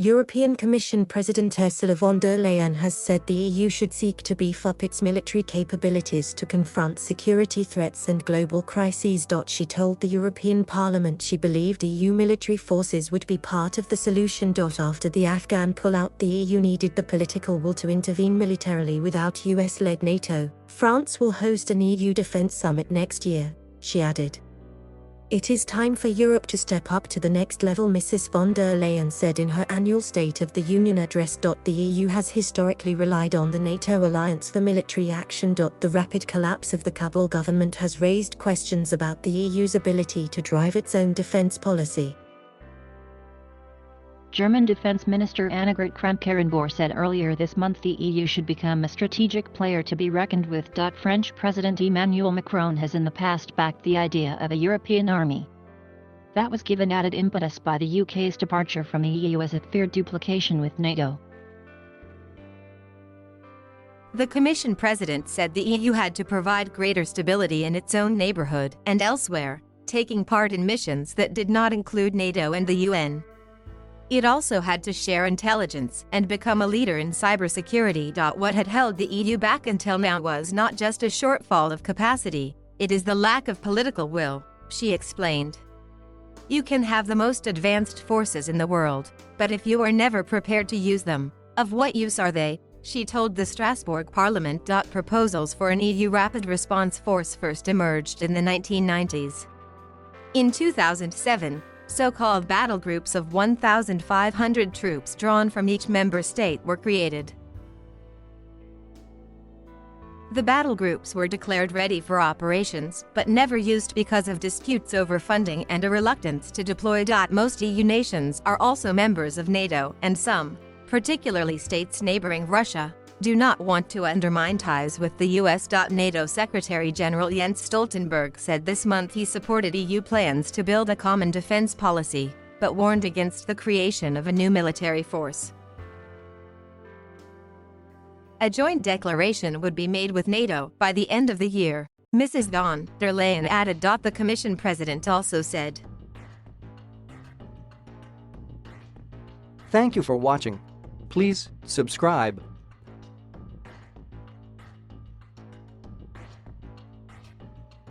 European Commission President Ursula von der Leyen has said the EU should seek to beef up its military capabilities to confront security threats and global crises. She told the European Parliament she believed EU military forces would be part of the solution. After the Afghan pullout, the EU needed the political will to intervene militarily without US-led NATO. France will host an EU defense summit next year, she added. It is time for Europe to step up to the next level, Mrs. von der Leyen said in her annual State of the Union address. The EU has historically relied on the NATO alliance for military action. The rapid collapse of the Kabul government has raised questions about the EU's ability to drive its own defense policy. German Defense Minister Annegret Kramp-Karrenbauer said earlier this month the EU should become a strategic player to be reckoned with. French President Emmanuel Macron has in the past backed the idea of a European army. That was given added impetus by the UK's departure from the EU as it feared duplication with NATO. The Commission President said the EU had to provide greater stability in its own neighbourhood and elsewhere, taking part in missions that did not include NATO and the UN. It also had to share intelligence and become a leader in cybersecurity. What had held the EU back until now was not just a shortfall of capacity, it is the lack of political will, she explained. You can have the most advanced forces in the world, but if you are never prepared to use them, of what use are they? She told the Strasbourg Parliament. Proposals for an EU rapid response force first emerged in the 1990s. In 2007, so-called battle groups of 1,500 troops drawn from each member state were created. The battle groups were declared ready for operations, but never used because of disputes over funding and a reluctance to deploy. Most EU nations are also members of NATO, and some, particularly states neighboring Russia, do not want to undermine ties with the US. NATO Secretary General Jens Stoltenberg said this month he supported EU plans to build a common defense policy, but warned against the creation of a new military force. A joint declaration would be made with NATO by the end of the year, Mrs. von der Leyen added. The Commission President also said. Thank you for watching. Please subscribe.